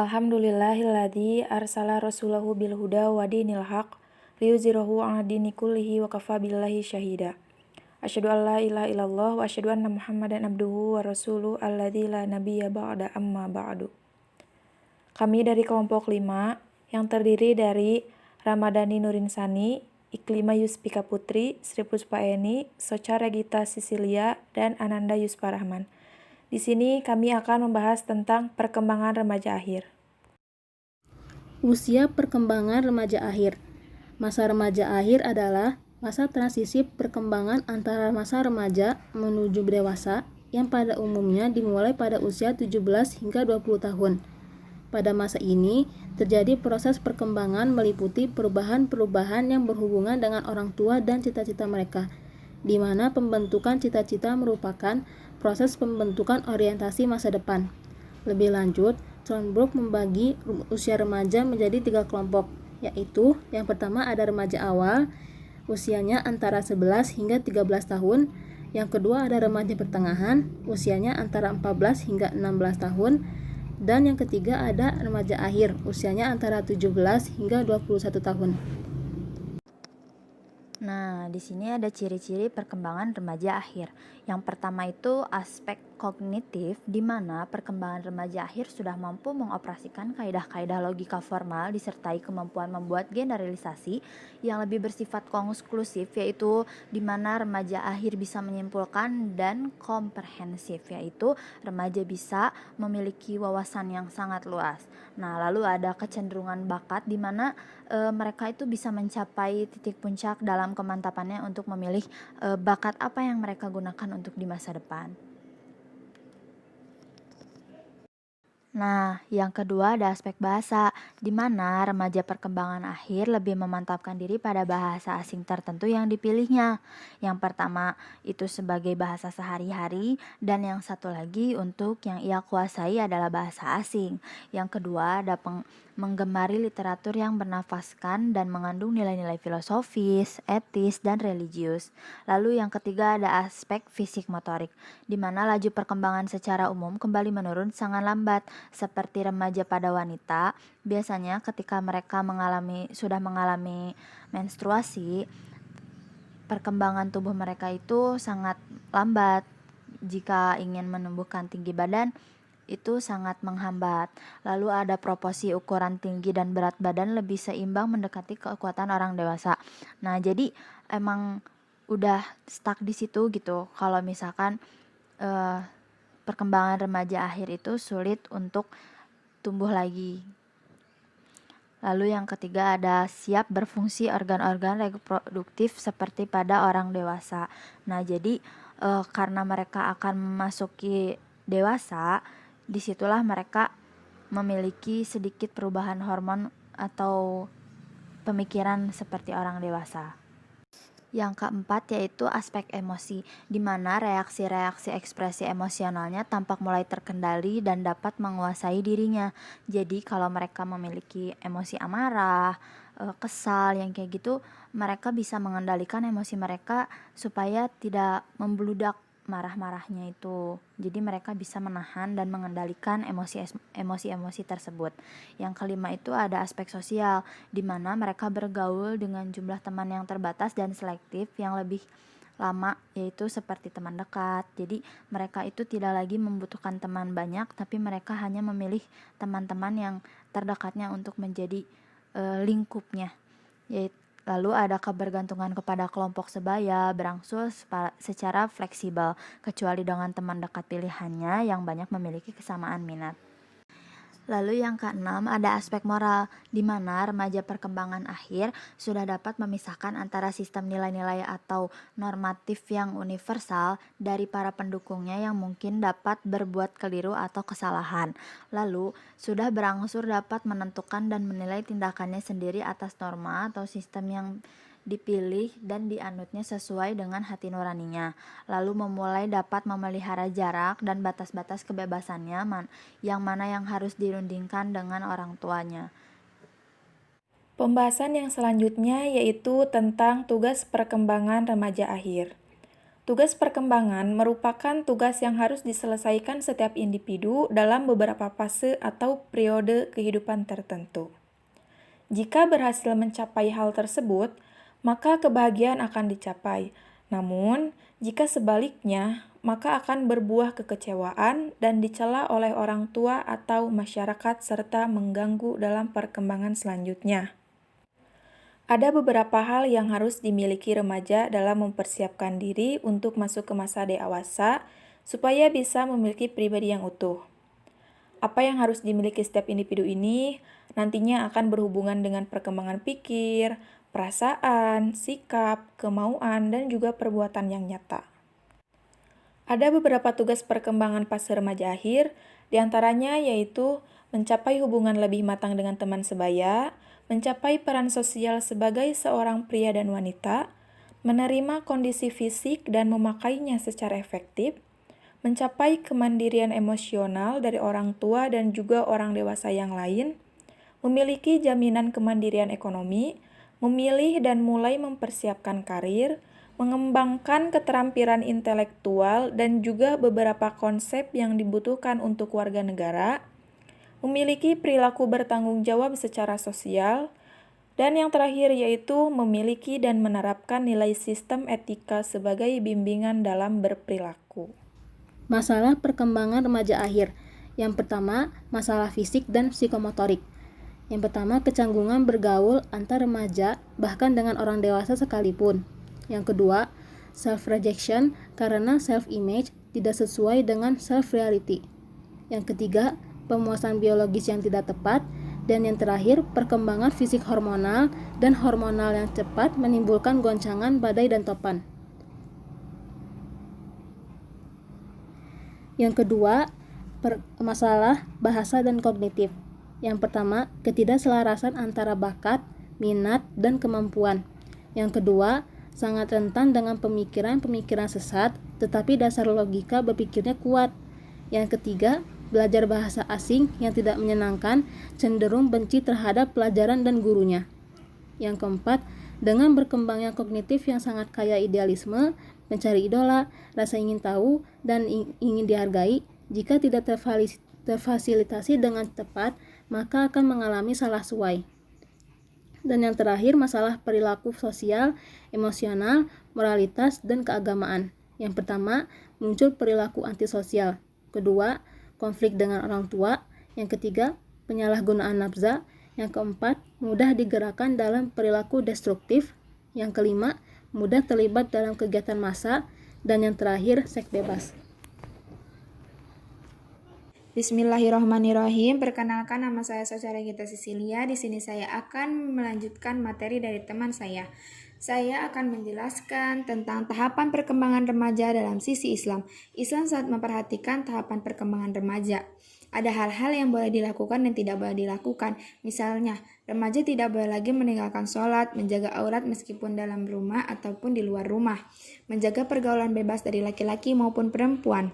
Alhamdulillahilladzi arsala rasulahu bil huda wa dinil haq liyuzhirahu 'ala dini kullihi wa kafa billahi syahida. Asyhadu an la ilaha illallah wa asyhadu anna Muhammadan abduhu wa rasuluhu alladzi la nabiyya ba'da amma ba'du. Kami dari kelompok 5 yang terdiri dari Ramadhani Nurinsani, Iklima Yuspika Putri, Sri Puspaeni, Socha Regita Sisilia, dan Ananda Yusparahman. Di sini kami akan membahas tentang perkembangan remaja akhir. Usia perkembangan remaja akhir. Masa remaja akhir adalah masa transisi perkembangan antara masa remaja menuju dewasa yang pada umumnya dimulai pada usia 17 hingga 20 tahun. Pada masa ini, terjadi proses perkembangan meliputi perubahan-perubahan yang berhubungan dengan orang tua dan cita-cita mereka, di mana pembentukan cita-cita merupakan proses pembentukan orientasi masa depan. Lebih lanjut, Thornburg membagi usia remaja menjadi 3 kelompok, yaitu yang pertama ada remaja awal, usianya antara 11 hingga 13 tahun, yang kedua ada remaja pertengahan, usianya antara 14 hingga 16 tahun, dan yang ketiga ada remaja akhir, usianya antara 17 hingga 21 tahun. Nah, di sini ada ciri-ciri perkembangan remaja akhir. Yang pertama itu aspek kognitif, di mana perkembangan remaja akhir sudah mampu mengoperasikan kaidah-kaidah logika formal disertai kemampuan membuat generalisasi yang lebih bersifat konklusif, yaitu di mana remaja akhir bisa menyimpulkan, dan komprehensif, yaitu remaja bisa memiliki wawasan yang sangat luas. Nah, lalu ada kecenderungan bakat, di mana mereka itu bisa mencapai titik puncak dalam kemantapannya untuk memilih bakat apa yang mereka gunakan untuk di masa depan. Nah, yang kedua ada aspek bahasa, di mana remaja perkembangan akhir lebih memantapkan diri pada bahasa asing tertentu yang dipilihnya. Yang pertama itu sebagai bahasa sehari-hari, dan yang satu lagi untuk yang ia kuasai adalah bahasa asing. Yang kedua ada menggemari literatur yang bernafaskan dan mengandung nilai-nilai filosofis, etis, dan religius. Lalu yang ketiga ada aspek fisik motorik, di mana laju perkembangan secara umum kembali menurun sangat lambat. Seperti remaja pada wanita, biasanya ketika mereka sudah mengalami menstruasi, perkembangan tubuh mereka itu sangat lambat. Jika ingin menumbuhkan tinggi badan, itu sangat menghambat. Lalu ada proporsi ukuran tinggi dan berat badan lebih seimbang mendekati kekuatan orang dewasa. Nah, jadi emang udah stuck di situ gitu. Kalau misalkan perkembangan remaja akhir itu sulit untuk tumbuh lagi. Lalu yang ketiga ada siap berfungsi organ-organ reproduktif seperti pada orang dewasa. Nah, jadi karena mereka akan memasuki dewasa, disitulah mereka memiliki sedikit perubahan hormon atau pemikiran seperti orang dewasa. Yang keempat yaitu aspek emosi, di mana reaksi-reaksi ekspresi emosionalnya tampak mulai terkendali dan dapat menguasai dirinya. Jadi kalau mereka memiliki emosi amarah, kesal, yang kayak gitu, mereka bisa mengendalikan emosi mereka supaya tidak membludak marah-marahnya itu. Jadi mereka bisa menahan dan mengendalikan emosi-emosi tersebut. Yang kelima itu ada aspek sosial, di mana mereka bergaul dengan jumlah teman yang terbatas dan selektif yang lebih lama, yaitu seperti teman dekat. Jadi mereka itu tidak lagi membutuhkan teman banyak, tapi mereka hanya memilih teman-teman yang terdekatnya untuk menjadi lingkupnya. Lalu ada kebergantungan kepada kelompok sebaya, berangsur secara fleksibel, kecuali dengan teman dekat pilihannya yang banyak memiliki kesamaan minat. Lalu yang keenam ada aspek moral, di mana remaja perkembangan akhir sudah dapat memisahkan antara sistem nilai-nilai atau normatif yang universal dari para pendukungnya yang mungkin dapat berbuat keliru atau kesalahan. Lalu sudah berangsur dapat menentukan dan menilai tindakannya sendiri atas norma atau sistem yang dipilih dan dianutnya sesuai dengan hati nuraninya. Lalu memulai dapat memelihara jarak dan batas-batas kebebasannya yang mana yang harus dirundingkan dengan orang tuanya. Pembahasan yang selanjutnya yaitu tentang tugas perkembangan remaja akhir. Tugas perkembangan merupakan tugas yang harus diselesaikan setiap individu dalam beberapa fase atau periode kehidupan tertentu. Jika berhasil mencapai hal tersebut, maka kebahagiaan akan dicapai. Namun, jika sebaliknya, maka akan berbuah kekecewaan dan dicela oleh orang tua atau masyarakat serta mengganggu dalam perkembangan selanjutnya. Ada beberapa hal yang harus dimiliki remaja dalam mempersiapkan diri untuk masuk ke masa dewasa supaya bisa memiliki pribadi yang utuh. Apa yang harus dimiliki setiap individu ini nantinya akan berhubungan dengan perkembangan pikir, perasaan, sikap, kemauan, dan juga perbuatan yang nyata. Ada beberapa tugas perkembangan fase remaja akhir, diantaranya yaitu mencapai hubungan lebih matang dengan teman sebaya, mencapai peran sosial sebagai seorang pria dan wanita, menerima kondisi fisik dan memakainya secara efektif, mencapai kemandirian emosional dari orang tua dan juga orang dewasa yang lain, memiliki jaminan kemandirian ekonomi, memilih dan mulai mempersiapkan karir, mengembangkan keterampilan intelektual dan juga beberapa konsep yang dibutuhkan untuk warga negara, memiliki perilaku bertanggung jawab secara sosial, dan yang terakhir yaitu memiliki dan menerapkan nilai sistem etika sebagai bimbingan dalam berperilaku. Masalah perkembangan remaja akhir. Yang pertama, masalah fisik dan psikomotorik. Yang pertama, kecanggungan bergaul antar remaja bahkan dengan orang dewasa sekalipun. Yang kedua, self-rejection karena self-image tidak sesuai dengan self-reality. Yang ketiga, pemuasan biologis yang tidak tepat. Dan yang terakhir, perkembangan fisik hormonal dan hormonal yang cepat menimbulkan goncangan badai dan topan. Yang kedua, masalah bahasa dan kognitif. Yang pertama, ketidakselarasan antara bakat, minat, dan kemampuan. Yang kedua, sangat rentan dengan pemikiran-pemikiran sesat, tetapi dasar logika berpikirnya kuat. Yang ketiga, belajar bahasa asing yang tidak menyenangkan, cenderung benci terhadap pelajaran dan gurunya. Yang keempat, dengan berkembangnya kognitif yang sangat kaya idealisme, mencari idola, rasa ingin tahu, dan ingin dihargai, jika tidak terfasilitasi dengan tepat, maka akan mengalami salah suai. Dan yang terakhir, masalah perilaku sosial, emosional, moralitas, dan keagamaan. Yang pertama, muncul perilaku antisosial. Kedua, konflik dengan orang tua. Yang ketiga, penyalahgunaan nafsa. Yang keempat, mudah digerakkan dalam perilaku destruktif. Yang kelima, mudah terlibat dalam kegiatan massa. Dan yang terakhir, seks bebas. Bismillahirrahmanirrahim. Perkenalkan, nama saya Saudara Gita Sisilia. Di sini saya akan melanjutkan materi dari teman saya. Saya akan menjelaskan tentang tahapan perkembangan remaja dalam sisi Islam. Islam sangat memperhatikan tahapan perkembangan remaja. Ada hal-hal yang boleh dilakukan dan tidak boleh dilakukan. Misalnya, remaja tidak boleh lagi meninggalkan sholat, menjaga aurat meskipun dalam rumah ataupun di luar rumah, menjaga pergaulan bebas dari laki-laki maupun perempuan.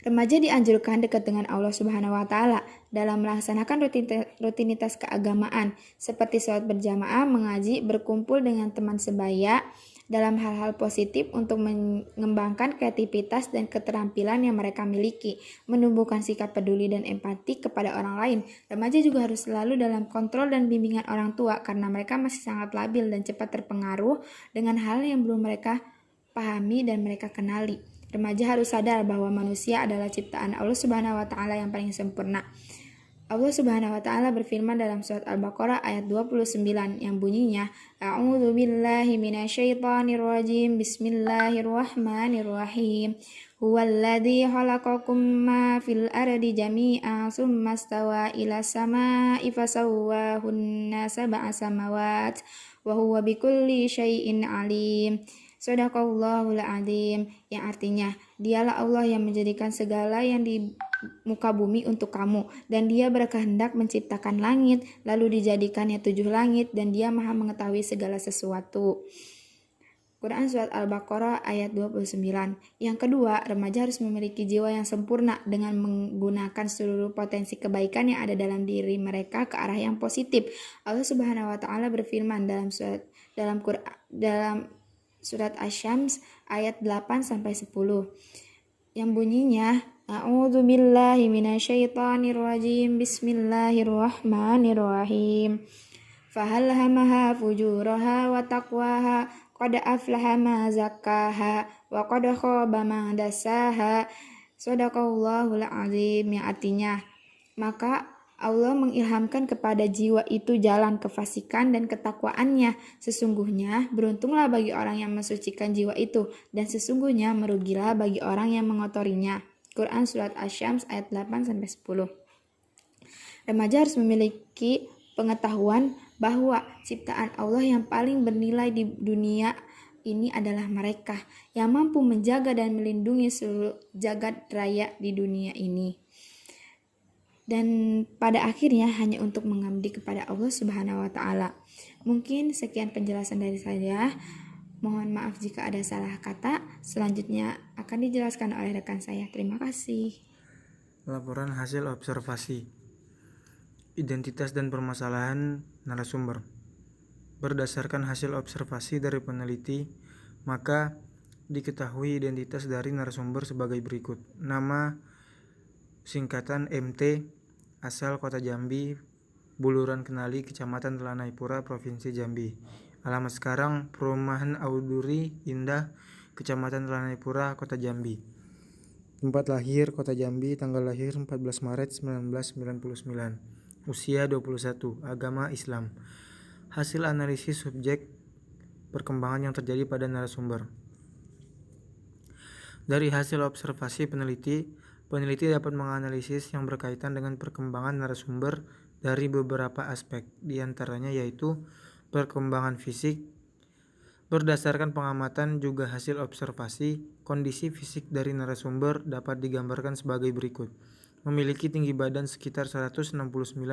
Remaja dianjurkan dekat dengan Allah Subhanahu wa Ta'ala dalam melaksanakan rutinitas keagamaan seperti sholat berjamaah, mengaji, berkumpul dengan teman sebaya dalam hal-hal positif untuk mengembangkan kreativitas dan keterampilan yang mereka miliki, menumbuhkan sikap peduli dan empati kepada orang lain. Remaja juga harus selalu dalam kontrol dan bimbingan orang tua karena mereka masih sangat labil dan cepat terpengaruh dengan hal yang belum mereka pahami dan mereka kenali. Remaja harus sadar bahwa manusia adalah ciptaan Allah Subhanahu wa Ta'ala yang paling sempurna. Allah Subhanahu wa Ta'ala berfirman dalam surat Al-Baqarah ayat 29 yang bunyinya, A'udzu billahi minasyaitonir rajim. Bismillahirrahmanirrahim. Huwallazi khalaqakum ma fil ardi jami'an tsumma stawa ila samaa'i fasawwahunna sab'a samawat wa huwa bikulli syai'in alim. Shadaqallahul adzim, yang artinya dialah Allah yang menjadikan segala yang di muka bumi untuk kamu, dan dia berkehendak menciptakan langit lalu dijadikannya 7 langit, dan dia maha mengetahui segala sesuatu. Quran Surat Al-Baqarah ayat 29. Yang kedua, remaja harus memiliki jiwa yang sempurna dengan menggunakan seluruh potensi kebaikan yang ada dalam diri mereka ke arah yang positif. Allah Subhanahu wa Ta'ala berfirman dalam surat Asy-Syams ayat 8-10 yang bunyinya A'udzubillahi minasyaitonirrajim. Bismillahirrahmanirrahim. Fahalhamaha fujuraha wa taqwaha qad aflaha ma zakkaha wa qad khaba ma dassaha. Shadaqallahul azim, yang artinya, maka Allah mengilhamkan kepada jiwa itu jalan kefasikan dan ketakwaannya. Sesungguhnya beruntunglah bagi orang yang mensucikan jiwa itu, dan sesungguhnya merugilah bagi orang yang mengotorinya. Quran surat Asy-Syams ayat 8-10. Remaja harus memiliki pengetahuan bahwa ciptaan Allah yang paling bernilai di dunia ini adalah mereka yang mampu menjaga dan melindungi seluruh jagat raya di dunia ini. Dan pada akhirnya hanya untuk mengabdi kepada Allah Subhanahu wa Ta'ala. Mungkin sekian penjelasan dari saya. Mohon maaf jika ada salah kata. Selanjutnya akan dijelaskan oleh rekan saya. Terima kasih. Laporan hasil observasi. Identitas dan permasalahan narasumber. Berdasarkan hasil observasi dari peneliti, maka diketahui identitas dari narasumber sebagai berikut. Nama singkatan MT, asal Kota Jambi, Buluran Kenali, Kecamatan Telanai Pura, Provinsi Jambi. Alamat sekarang Perumahan Auduri Indah, Kecamatan Telanai Pura, Kota Jambi. Tempat lahir Kota Jambi, tanggal lahir 14 Maret 1999. Usia 21, agama Islam. Hasil analisis subjek perkembangan yang terjadi pada narasumber. Dari hasil observasi peneliti dapat menganalisis yang berkaitan dengan perkembangan narasumber dari beberapa aspek, di antaranya yaitu perkembangan fisik. Berdasarkan pengamatan juga hasil observasi, kondisi fisik dari narasumber dapat digambarkan sebagai berikut. Memiliki tinggi badan sekitar 169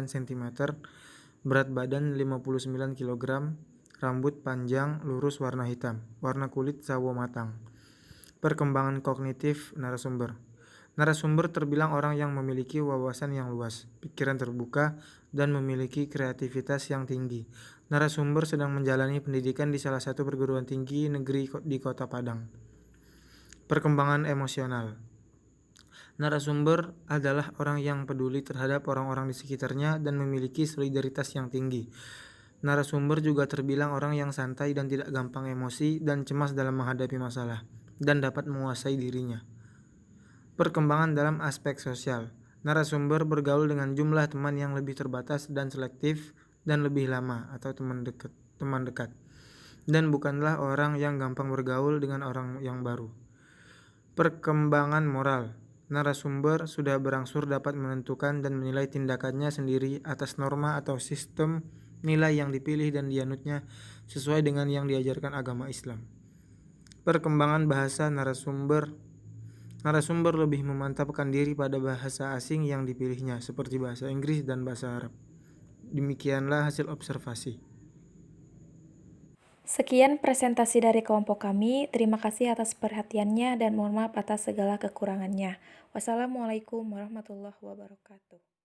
cm, berat badan 59 kg, rambut panjang, lurus warna hitam, warna kulit sawo matang. Perkembangan kognitif narasumber. Narasumber terbilang orang yang memiliki wawasan yang luas, pikiran terbuka, dan memiliki kreativitas yang tinggi. Narasumber sedang menjalani pendidikan di salah satu perguruan tinggi negeri di Kota Padang. Perkembangan emosional. Narasumber adalah orang yang peduli terhadap orang-orang di sekitarnya dan memiliki solidaritas yang tinggi. Narasumber juga terbilang orang yang santai dan tidak gampang emosi dan cemas dalam menghadapi masalah, dan dapat menguasai dirinya. Perkembangan dalam aspek sosial. Narasumber bergaul dengan jumlah teman yang lebih terbatas dan selektif dan lebih lama atau teman dekat. Dan bukanlah orang yang gampang bergaul dengan orang yang baru. Perkembangan moral. Narasumber sudah berangsur dapat menentukan dan menilai tindakannya sendiri atas norma atau sistem nilai yang dipilih dan dianutnya sesuai dengan yang diajarkan agama Islam. Perkembangan bahasa narasumber. Narasumber lebih memantapkan diri pada bahasa asing yang dipilihnya, seperti bahasa Inggris dan bahasa Arab. Demikianlah hasil observasi. Sekian presentasi dari kelompok kami. Terima kasih atas perhatiannya dan mohon maaf atas segala kekurangannya. Wassalamualaikum warahmatullahi wabarakatuh.